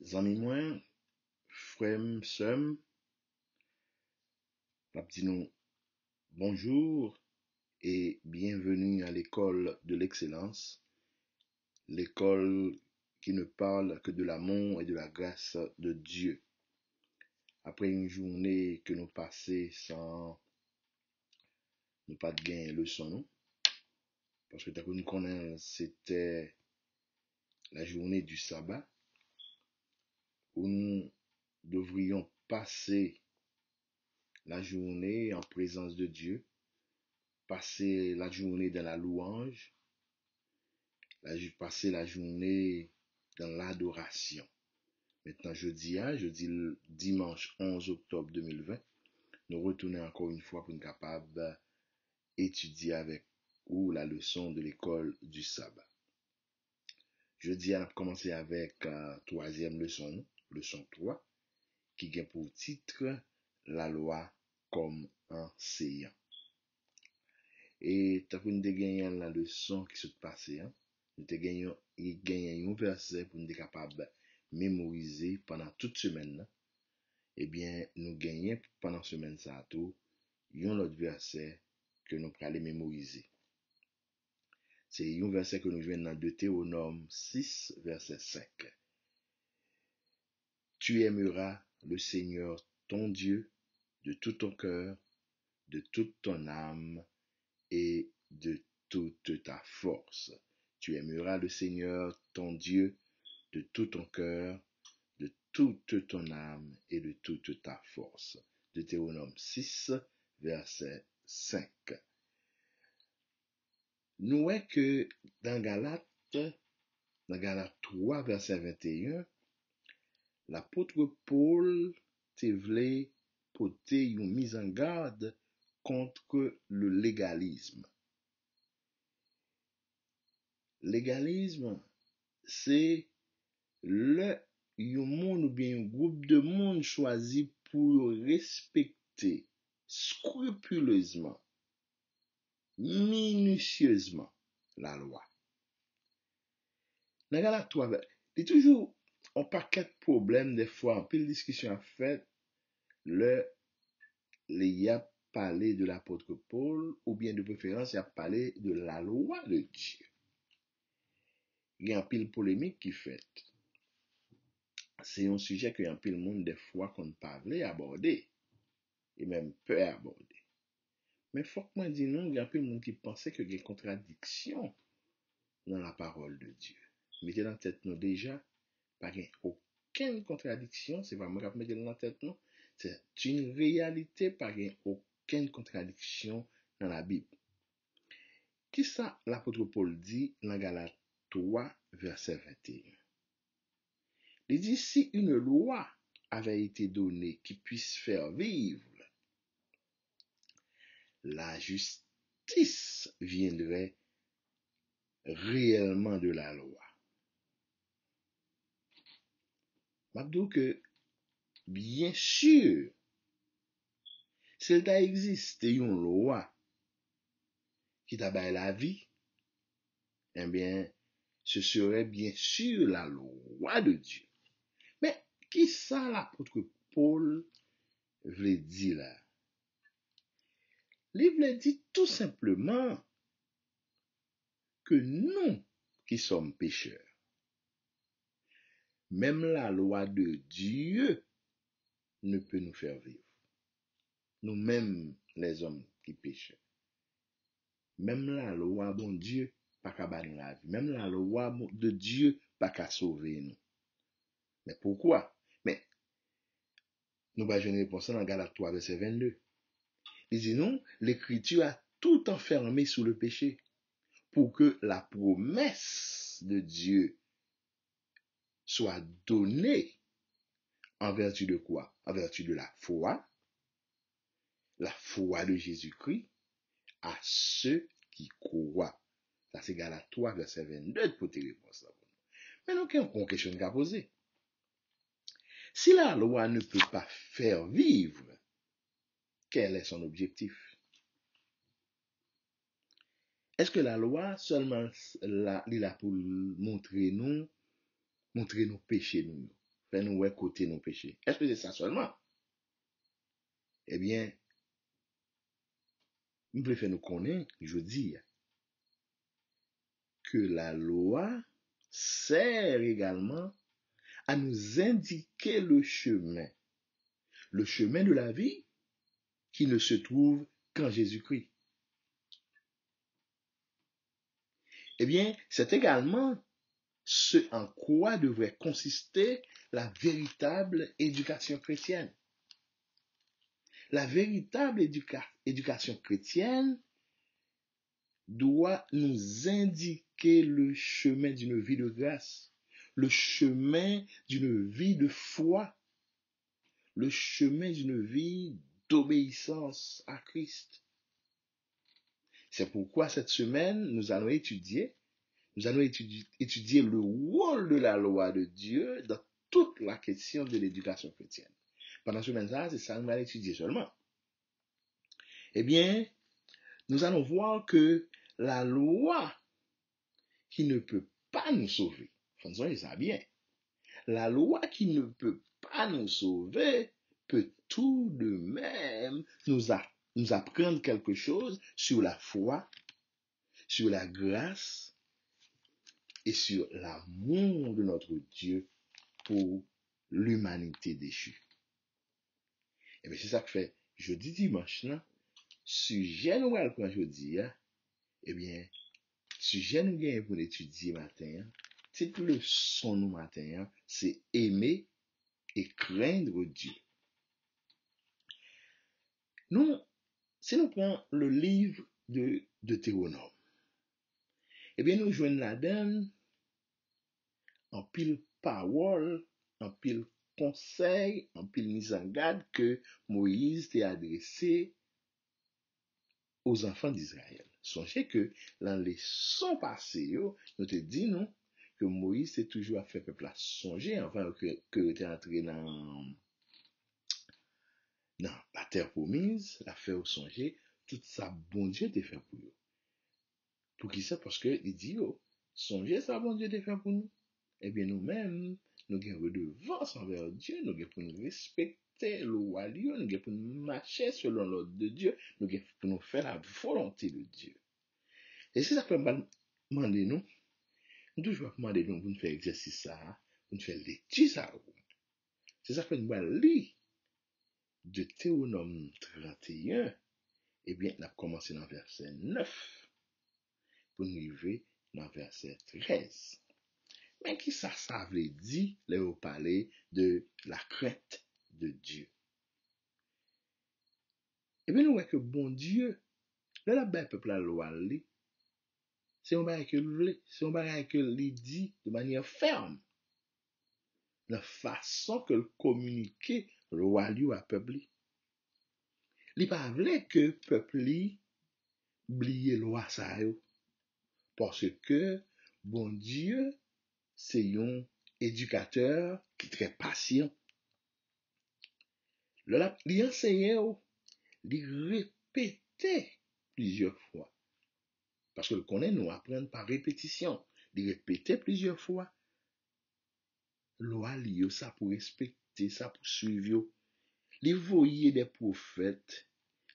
Zami mwen, frèm, sèm, m'a dit nous bonjour et bienvenue à l'école de l'excellence, l'école qui ne parle que de l'amour et de la grâce de Dieu. Après une journée que nous passons sans nous pas de gain leçon, non? Parce que nous connaissons, c'était la journée du sabbat où nous devrions passer la journée en présence de Dieu, passer la journée dans la louange, passer la journée dans l'adoration. Maintenant, jeudi, dimanche 11 octobre 2020, nous retournons encore une fois pour être capable d'étudier avec vous la leçon de l'école du sabbat. Jeudi, on a commencé avec troisième leçon, leçon 3, qui a pour titre la loi comme enseignant. Et tant que nous avons gagné la leçon qui s'est passée, nous avons gagné un verset pour nous être capable de mémoriser pendant toute semaine. Eh bien, nous gagnons pendant semaine ça tout, un autre verset que nous allons mémoriser. C'est un verset que nous jouons dans Deutéronome 6, verset 5. Tu aimeras le Seigneur ton Dieu de tout ton cœur, de toute ton âme et de toute ta force. Tu aimeras le Seigneur ton Dieu de tout ton cœur, de toute ton âme et de toute ta force. Deutéronome 6, verset 5. Nous voyons que dans Galates 3, verset 21, l'apôtre Paul te voulait porter une mise en garde contre le légalisme. Légalisme, c'est le monde ou bien un groupe de monde choisi pour respecter scrupuleusement, minutieusement la loi. Dans Galates 3, il y a toujours un paquet de problèmes, des fois, en pile discussion à faire, il y a parlé de l'apôtre Paul, ou bien de préférence, il y a parlé de la loi de Dieu. Il y a un pile polémique qui fait. C'est un sujet que un pile monde, des fois, qu'on ne peut pas aborder, et même peut aborder. Mais faut que moi dise non, il y a un pile monde qui pensait qu'il y a une contradiction dans la parole de Dieu. Mettez dans la tête, nous, déjà, pas aucune contradiction, c'est pas moi qui mettez dans la tête, non. C'est une réalité, pas aucune contradiction dans la Bible. Qui ça l'apôtre Paul dit dans Galates 3, verset 21? Il dit, si une loi avait été donnée qui puisse faire vivre, la justice viendrait réellement de la loi. M'abdou que, bien sûr, s'il t'a existé une loi qui t'a baillé la vie, eh bien, ce serait bien sûr la loi de Dieu. Mais, qui ça l'apôtre Paul veut dire là? Il veut dire tout simplement que nous qui sommes pécheurs, même la loi de Dieu ne peut nous faire vivre. Nous-mêmes, les hommes qui péchent. Même la loi de Dieu, pas qu'à bannir la vie. Même la loi de Dieu, pas qu'à sauver nous. Mais pourquoi? Mais, nous allons une réponse dans Galates 3, verset 22. Il dit non, l'écriture a tout enfermé sous le péché pour que la promesse de Dieu soit donnée en vertu de quoi? En vertu de la foi de Jésus-Christ à ceux qui croient. Ça c'est Galates 3, verset 22 pour te répondre ça. Mais nous avons une question à poser. Si la loi ne peut pas faire vivre, quel est son objectif? Est-ce que la loi seulement là pour montrer nos péchés nous? fait nous ouais côté nos péchés. Est-ce que c'est ça seulement? Eh bien, nous préférons nous connaître, je dis, que la loi sert également à nous indiquer le chemin de la vie qui ne se trouve qu'en Jésus-Christ. Eh bien, c'est également ce en quoi devrait consister la véritable éducation chrétienne. La véritable éducation chrétienne doit nous indiquer le chemin d'une vie de grâce, le chemin d'une vie de foi, le chemin d'une vie d'obéissance à Christ. C'est pourquoi cette semaine, nous allons étudier le rôle de la loi de Dieu dans toute la question de l'éducation chrétienne. Pendant ce semaine-là, c'est ça que nous allons étudier seulement. Eh bien, nous allons voir que la loi qui ne peut pas nous sauver, faisons ça bien, la loi qui ne peut pas nous sauver peut tout de même nous apprendre quelque chose sur la foi, sur la grâce et sur l'amour de notre Dieu pour l'humanité déchue. Et bien, c'est ça que fait jeudi dimanche, là, sujet nous allons prendre jeudi, eh bien, sujet nous gagne pour étudier matin, titre leçon nous matin, c'est aimer et craindre Dieu. Nous, si nous prenons le livre de Deutéronome, eh bien, nous joignons là-dedans en pile parole, en pile conseil, en pile mise en garde que Moïse t'a adressé aux enfants d'Israël. Songez que dans les sons passés, nous te dit non que Moïse s'est toujours à faire peuple à songer avant que tu entré dans la terre promise, la faire songer tout ça bon Dieu t'a fait pour eux. Pour qui ça? Parce que il dit songez ça bon Dieu t'a fait pour nous. Eh bien nous-mêmes, nous avons redevance envers Dieu, nous avons pour nous respecter le roi Dieu, nous avons pour nous marcher selon l'ordre de Dieu, nous avons pour nous faire la volonté de Dieu. Et c'est ça que nous demander nous toujours demander nous pour nous faire exercice ça, pour nous faire l'étude ça. C'est ça que nous allons lire de Deutéronome 31, eh bien, nous avons commencé dans verset 9 pour nous arriver dans verset 13. Mais qui ça veut dire, là, vous parlez de la crainte de Dieu. Eh bien, nous voyons que bon Dieu, là, la belle peuple la loi, c'est un bagage que lui dit de manière ferme. La façon que le communiquer le roi lui à peuple. Il pas vrai que peuple li oublier loi ça yo parce que bon Dieu c'est un éducateur qui est très patient. Il enseignait, il répétait plusieurs fois. Parce que le connaît nous apprendre par répétition. Il répétait plusieurs fois. Loi li ça pour respecter, ça pour suivre. Il voyait des prophètes,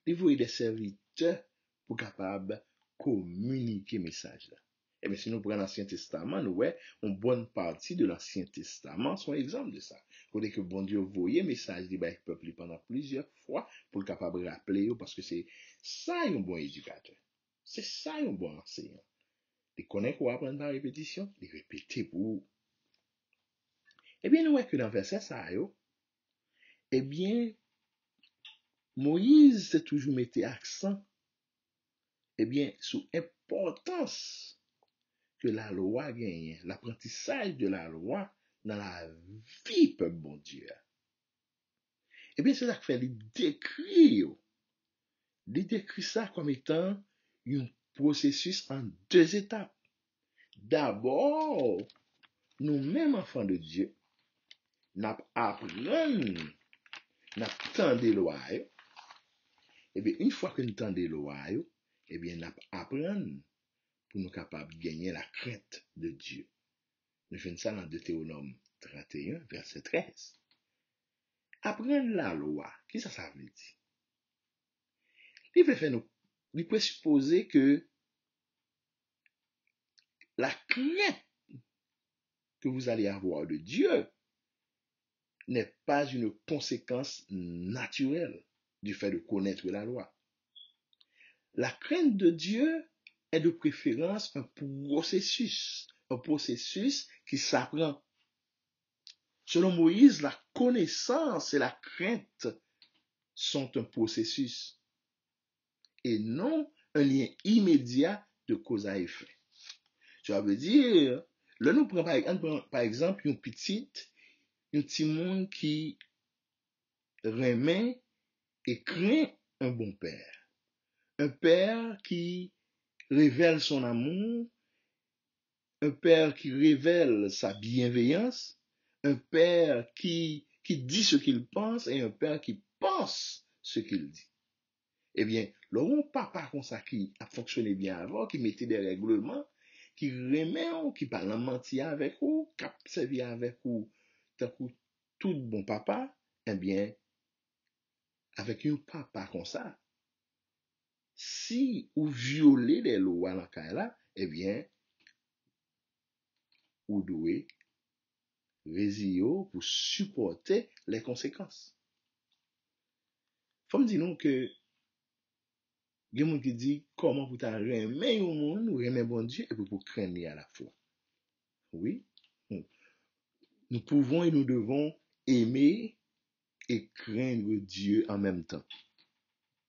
il voyait des serviteurs pour capable communiquer message là. Et bien si nous prenons l'Ancien Testament, nous voyons une bonne partie de l'Ancien Testament sont exemple de ça. Côté que bon Dieu voyait message du peuple pendant plusieurs fois pour le capable rappeler parce que c'est ça un bon éducateur. C'est ça un bon enseignant. Il connaît quoi apprendre par répétition, il répétait pour. Eh bien nous voyons que dans verset ça eh bien Moïse s'est toujours mis accent eh bien sur l'importance que la loi gagne, l'apprentissage de la loi dans la vie peuple bon Dieu. Eh bien, c'est ça que fait il décrit ça comme étant un processus en deux étapes. D'abord, nous-mêmes enfants de Dieu, nous apprenons, nous tendons les lois. Eh bien, une fois que nous tendons les lois, eh bien, nous apprenons pour nous capables de gagner la crainte de Dieu. Nous faisons ça dans Deutéronome 31, verset 13. Apprendre la loi, qui ça veut dire? Il peut supposer que la crainte que vous allez avoir de Dieu n'est pas une conséquence naturelle du fait de connaître la loi. La crainte de Dieu est de préférence un processus qui s'apprend. Selon Moïse, la connaissance et la crainte sont un processus et non un lien immédiat de cause à effet. Ça veut dire, là nous prenons par exemple un petit monde qui remet et craint un bon père. Un père qui révèle son amour, un père qui révèle sa bienveillance, un père qui dit ce qu'il pense et un père qui pense ce qu'il dit. Eh bien, un papa comme ça qui a fonctionné bien avant, qui mettait des règlements, qui remet ou qui parle mentir avec vous, qui a servi avec vous, tout bon papa, eh bien, avec un papa comme ça, si vous violez les lois dans le cas là, eh bien, vous devez résister pour supporter les conséquences. Faut me dire que il y a des gens qui disent comment vous t'arrêtez mais au monde ou aimer bon Dieu et pour craindre à la fois. Oui, nous pouvons et nous devons aimer et craindre Dieu en même temps.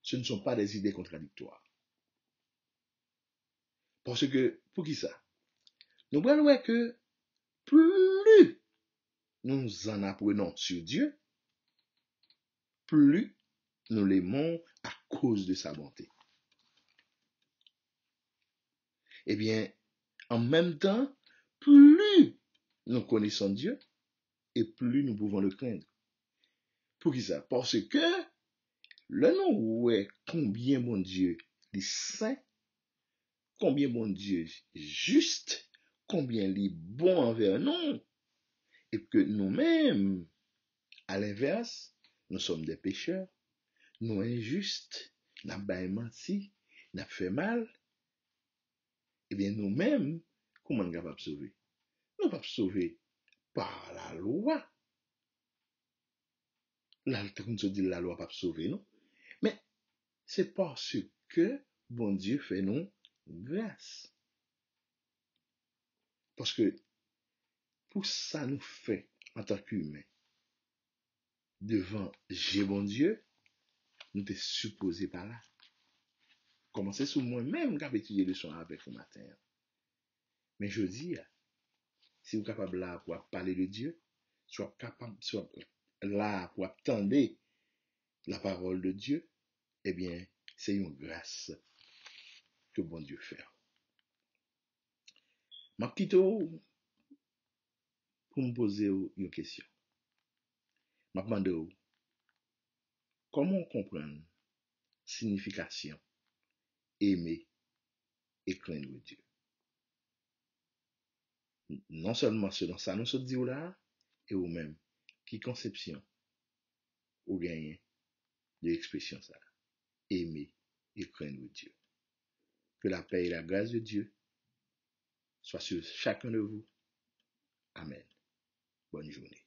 Ce ne sont pas des idées contradictoires. Parce que, pour qui ça? Nous voyons que plus nous en apprenons sur Dieu, plus nous l'aimons à cause de sa bonté. Eh bien, en même temps, plus nous connaissons Dieu et plus nous pouvons le craindre. Pour qui ça? Parce que le nom est combien mon Dieu est saint, combien mon Dieu est juste, combien il est bon envers nous, et que nous-mêmes, à l'inverse, nous sommes des pécheurs, nous injustes, nous avons menti, nous avons fait mal, eh bien nous-mêmes, comment nous sommes capables de sauver? Nous ne sommes pas sauvés par la loi. La loi pas sauver, non? Mais c'est parce que bon Dieu fait nous grâce. Parce que pour ça nous fait en tant qu'humains devant j'ai bon Dieu, nous sommes supposés par là. Commencez sur moi-même qui étudié le son avec vous matin. Mais je dis, si vous êtes capable là pour parler de Dieu, soit là pour attendre la parole de Dieu, eh bien, c'est une grâce que bon Dieu fait. Ma petite pour me poser une question. Je me demande comment comprendre signification, aimer et craindre Dieu. Non seulement selon ça, nous sommes dit là, et ou même, qui conception ou gagnez de l'expression ça. Aimer et craindre Dieu. Que la paix et la grâce de Dieu soient sur chacun de vous. Amen. Bonne journée.